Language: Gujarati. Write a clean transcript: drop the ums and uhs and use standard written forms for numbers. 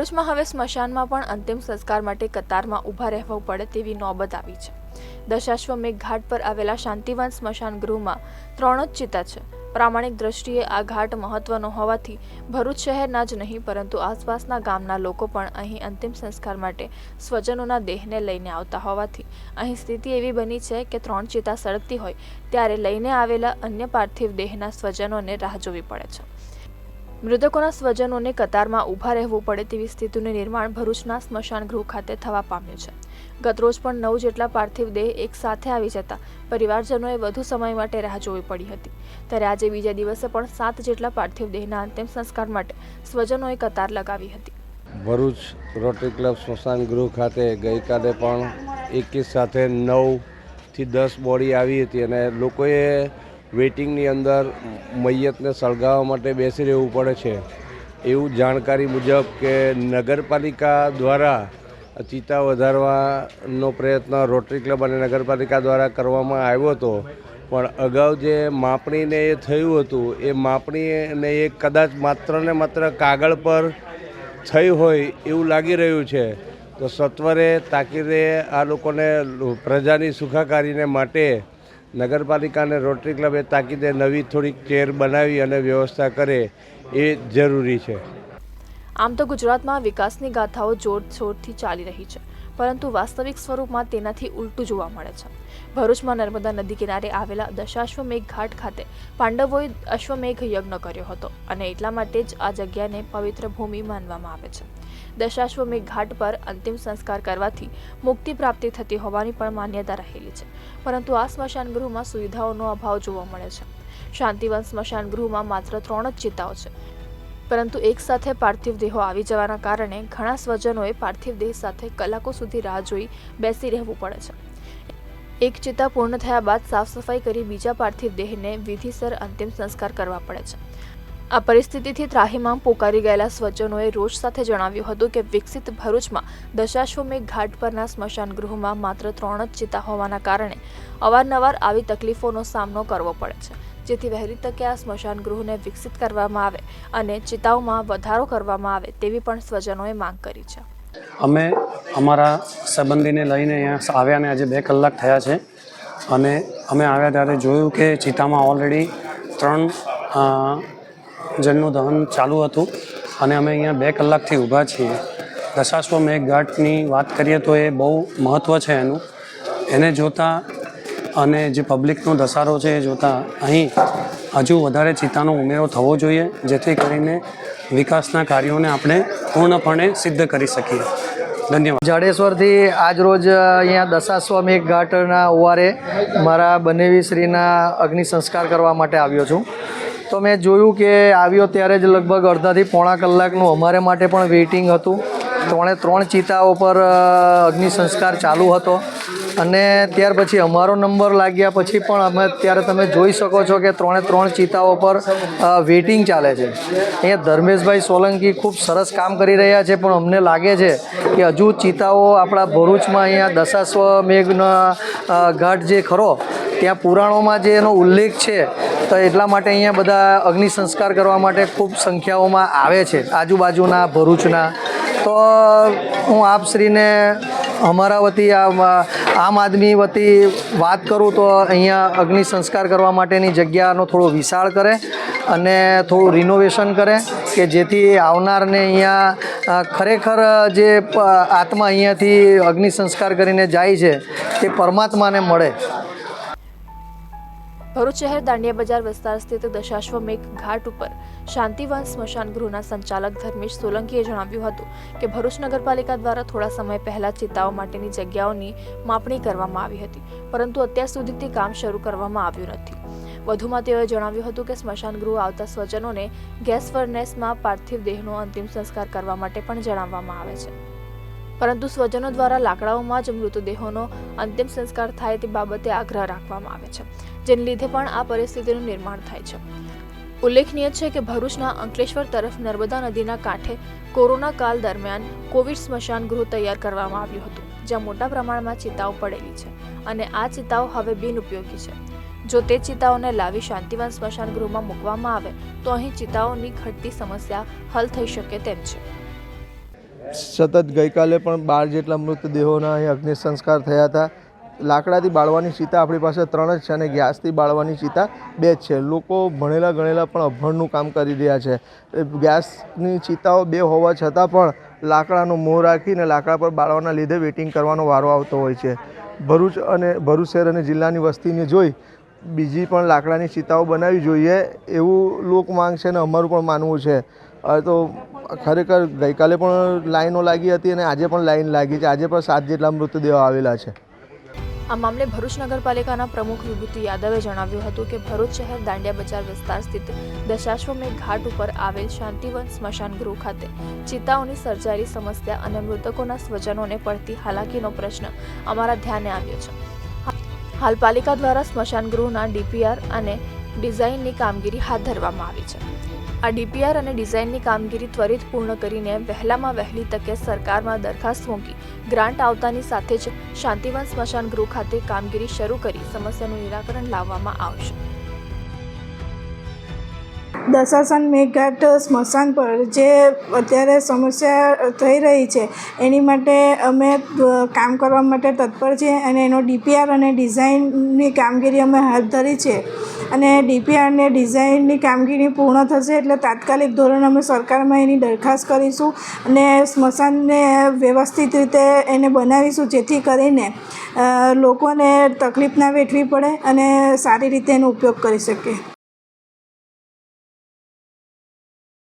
ભરૂચમાં હવે સ્મશાનમાં પણ અંતિમ સંસ્કાર માટે કતારમાં ઊભા રહેવું પડે તેવી નોબત આવી છે। દશાશ્વમેઘ ઘાટ પર આવેલા શાંતિવન સ્મશાન ગૃહમાં 3 જ ચિતા છે। પ્રામાણિક દ્રષ્ટિએ આ ઘાટ મહત્વનો હોવાથી ભરૂચ શહેરના જ નહીં પરંતુ આસપાસના ગામના લોકો પણ અહીં અંતિમ સંસ્કાર માટે સ્વજનોના દેહને લઈને આવતા હોવાથી અહીં સ્થિતિ એવી બની છે કે 3 ચિતા સળગતી હોય ત્યારે લઈને આવેલા અન્ય પાર્થિવ દેહના સ્વજનોને રાહ જોવી પડે છે। મૃતકોના સ્વજનોને કતારમાં ઊભા રહેવું પડે તેવી સ્થિતિનું નિર્માણ ભરૂચના સ્મશાન ગૃહ ખાતે થવા પામ્યું છે। ગતરોજ પણ 9 જેટલા પાર્થિવ દેહ એક સાથે આવી જતા પરિવારજનોએ વધુ સમય માટે રાહ જોવી પડી હતી ત્યારે આજે બીજા દિવસે પણ 7 જેટલા પાર્થિવ દેહના અંતિમ સંસ્કાર માટે સ્વજનોએ કતાર લગાવી હતી। ભરૂચ રોટરી ક્લબ સ્મશાન ગૃહ ખાતે ગઈકાલે પણ એકી સાથે 9 થી 10 બોડી આવી હતી અને લોકોએ વેઇટિંગની અંદર મૈયતને સળગાવવા માટે બેસી રહેવું પડે છે। એવું જાણકારી મુજબ કે નગરપાલિકા દ્વારા ચિતા વધારવાનો પ્રયત્ન રોટરી ક્લબ અને નગરપાલિકા દ્વારા કરવામાં આવ્યો હતો પણ અગાઉ જે માપણીને એ થયું હતું એ માપણીને એ કદાચ માત્ર ને માત્ર કાગળ પર થઈ હોય એવું લાગી રહ્યું છે। તો સત્વરે તાકીદે આ લોકોને પ્રજાની સુખાકારીને માટે નગરપાલિકા અને રોટરી ક્લબે તાકીદે નવી થોડીક ચેર બનાવી અને વ્યવસ્થા કરે એ જરૂરી છે। આમ તો ગુજરાતમાં વિકાસની ગાથાઓ જોરશોરથી ચાલી રહી છે પરંતુ વાસ્તવિક સ્વરૂપમાં તેનાથી ઉલટું જોવા મળે છે। ભરૂચમાં નર્મદા નદી કિનારે આવેલા દશાશ્વમેઘ ઘાટ ખાતે પાંડવોએ અશ્વમેઘ યજ્ઞ કર્યો હતો અને એટલા માટે જ આ જગ્યાને પવિત્ર ભૂમિ માનવામાં આવે છે। દશાશ્વમેઘ ઘાટ પર અંતિમ સંસ્કાર કરવાથી મુક્તિ પ્રાપ્તિ થતી હોવાની પણ માન્યતા રહેલી છે પરંતુ આ સ્મશાન ગૃહમાં સુવિધાઓનો અભાવ જોવા મળે છે। શાંતિવન સ્મશાન ગૃહમાં માત્ર 3 જ ચિતાઓ છે પરંતુ એક સાથે પાર્થિવ દેહો આવી જવાના કારણે ઘણા સ્વજનોએ પાર્થિવ દેહ સાથે કલાકો સુધી રાહ જોઈ બેસી રહેવું પડે છે। એક ચિતા પૂર્ણ થયા બાદ સાફ સફાઈ કરી બીજા પાર્થિવ દેહને વિધિસર અંતિમ સંસ્કાર કરવા પડે છે। આ પરિસ્થિતિથી ત્રાહિમામ પોકારી ગયેલા સ્વજનોએ રોષ સાથે જણાવ્યું હતું કે વિકસિત ભરૂચમાં દશાશ્વમેઘ ઘાટ પરના સ્મશાન ગૃહમાં માત્ર 3 જ ચિતા હોવાના કારણે અવારનવાર આવી તકલીફોનો સામનો કરવો પડે છે જેથી વહેલી તકે આ સ્મશાન ગૃહને વિકસિત કરવામાં આવે અને ચિતાઓમાં વધારો કરવામાં આવે તેવી પણ સ્વજનોએ માંગ કરી છે। અમે અમારા સંબંધીને લઈને અહીંયા આવ્યા ને આજે 2 કલાક થયા છે અને અમે આવ્યા ત્યારે જોયું કે ચિતામાં ઓલરેડી 3 જણનું દહન ચાલુ હતું અને અમે અહીંયા 2 કલાકથી ઊભા છીએ। દશાશ્વમેઘ ઘાટની વાત કરીએ તો એ બહુ મહત્ત્વ છે એનું, એને જોતાં અને જે પબ્લિકનો ધસારો છે એ જોતાં અહીં હજુ વધારે ચિતાનો ઉમેરો થવો જોઈએ જેથી કરીને વિકાસના કાર્યોને આપણે પૂર્ણપણે સિદ્ધ કરી શકીએ। ધન્યવાદ। જાડેશ્વરથી આજ રોજ અહીંયા દશાશ્વમેઘ ઘાટના ઓવારે મારા બનેવીશ્રીના અગ્નિ સંસ્કાર કરવા માટે આવ્યો છું। તો મેં જોયું કે આવ્યો ત્યારે જ લગભગ અડધાથી પોણા કલાકનું અમારે માટે પણ વેઇટિંગ હતું। 3 ચિતાઓ પર અગ્નિ સંસ્કાર ચાલુ હતો અને ત્યાર પછી અમારો નંબર લાગ્યા પછી પણ અમે ત્યારે તમે જોઈ શકો છો કે 3 ચિતાઓ પર વેઇટિંગ ચાલે છે। અહીંયા ધર્મેશભાઈ સોલંકી ખૂબ સરસ કામ કરી રહ્યા છે પણ અમને લાગે છે કે હજુ ચિતાઓ આપણા ભરૂચમાં અહીંયા દશાશ્વમેઘના ઘાટ જે ખરો ત્યાં પુરાણોમાં જે એનો ઉલ્લેખ છે તો એટલા માટે અહીંયા બધા અગ્નિ સંસ્કાર કરવા માટે ખૂબ સંખ્યાઓમાં આવે છે આજુબાજુના ભરૂચના। તો હું આપશ્રીને અમારા વતી આમ આદમી વતી વાત કરું તો અહીંયા અગ્નિ સંસ્કાર કરવા માટેની જગ્યાનો થોડો વિશાળ કરે અને થોડું રિનોવેશન કરે કે જેથી આવનારને અહીંયા ખરેખર જે આત્મા અહીંયાથી અગ્નિ સંસ્કાર કરીને જાય છે તે પરમાત્માને મળે। ભરૂચ શહેર દાંડિયા બજાર વિસ્તાર સ્થિત દશાશ્વમેઘ ઘાટ ઉપર શાંતિવન સ્મશાન ગૃહના સંચાલક ધર્મેશ સોલંકીએ જણાવ્યું હતું કે ભરૂચ નગરપાલિકા દ્વારા થોડા સમય પહેલા ચિતાઓ માટેની જગ્યાઓની માપણી કરવામાં આવી હતી પરંતુ અત્યાર સુધી તે કામ શરૂ કરવામાં આવ્યું નથી। વધુમાં તેઓએ જણાવ્યું હતું કે સ્મશાન ગૃહ આવતા સ્વજનોને ગેસ ફર્નેસમાં પાર્થિવ દેહનો અંતિમ સંસ્કાર કરવા માટે પણ જણાવવામાં આવે છે પરંતુ સ્વજનો દ્વારા લાકડાઓમાં જ મૃતદેહોનો અંતિમ સંસ્કાર થાય તે બાબતે આગ્રહ રાખવામાં આવે છે જેને લીધે પણ આ પરિસ્થિતિનું નિર્માણ થાય છે। ઉલ્લેખનીય છે કે ભરૂચના અંકલેશ્વર તરફ નર્મદા નદીના કાંઠે કોરોના કાળ દરમિયાન કોવિડ સ્મશાન ગૃહ તૈયાર કરવામાં આવ્યું હતું જ્યાં મોટા પ્રમાણમાં ચિતાઓ પડેલી છે અને આ ચિતાઓ હવે બિનઉપયોગી છે। જો તે ચિતાઓને લાવી શાંતિવન સ્મશાન ગૃહમાં મૂકવામાં આવે તો અહીં ચિતાઓની ઘટતી સમસ્યા હલ થઈ શકે તેમ છે। સતત ગઈકાલે પણ 12 જેટલા મૃતદેહોના અહીં અગ્નિ સંસ્કાર થયા હતા. લાકડાથી બાળવાની ચિતા આપણી પાસે 3 જ છે અને ગેસથી બાળવાની ચિતા 2 જ છે. લોકો ભણેલા ગણેલા પણ અભણનું કામ કરી રહ્યા છે. ગેસની ચિતાઓ 2 હોવા છતાં પણ લાકડાનો મોહ રાખીને લાકડા પર બાળવાના લીધે વેઇટિંગ કરવાનો વારો આવતો હોય છે. ભરૂચ શહેર અને જિલ્લાની વસ્તીને જોઈ બીજી પણ લાકડાની ચિતાઓ બનાવવી જોઈએ એવું લોક માંગ છે અને અમારું પણ માનવું છે. તો ખરેખર ગઈકાલે પણ લાઈનો લાગી હતી અને આજે પણ લાઈન લાગી છે. આજે પણ 7 જેટલા મૃતદેહો આવેલા છે. આ મામલે ભરૂચ નગરપાલિકાના પ્રમુખ વિભૂતિ યાદવે જણાવ્યું હતું કે ભરૂચ શહેર દાંડિયા બજાર વિસ્તાર સ્થિત દશાશ્વમેઘ ઘાટ ઉપર આવેલ શાંતિવન સ્મશાન ગૃહ ખાતે ચિતાઓની સર્જાયેલી સમસ્યા અને મૃતકોના સ્વજનોને પડતી હાલાકીનો પ્રશ્ન અમારા ધ્યાને આવ્યો છે. હાલ પાલિકા દ્વારા સ્મશાન ગૃહના ડીપીઆર અને ડિઝાઇનની કામગીરી હાથ ધરવામાં આવી છે. આ ડીપીઆર અને ડિઝાઇનની કામગીરી ત્વરિત પૂર્ણ કરીને વહેલામાં વહેલી તકે સરકારમાં દરખાસ્ત મૂકી ગ્રાન્ટ આવતાની સાથે જ શાંતિવન સ્મશાન ગૃહ ખાતે કામગીરી શરૂ કરી સમસ્યાનું નિરાકરણ લાવવામાં આવશે. દશાસન મેઘઘાટ સ્મશાન પર જે અત્યારે સમસ્યા થઈ રહી છે એની માટે અમે કામ કરવા માટે તત્પર છીએ અને એનો ડીપીઆર અને ડિઝાઇનની કામગીરી અમે હાથ ધરી છે અને ડીપીઆર અને ડિઝાઇનની કામગીરી પૂર્ણ થશે એટલે તાત્કાલિક ધોરણે અમે સરકારમાં એની દરખાસ્ત કરીશું અને સ્મશાનને વ્યવસ્થિત રીતે એને બનાવીશું જેથી કરીને લોકોને તકલીફ ના વેઠવી પડે અને સારી રીતે એનો ઉપયોગ કરી શકે.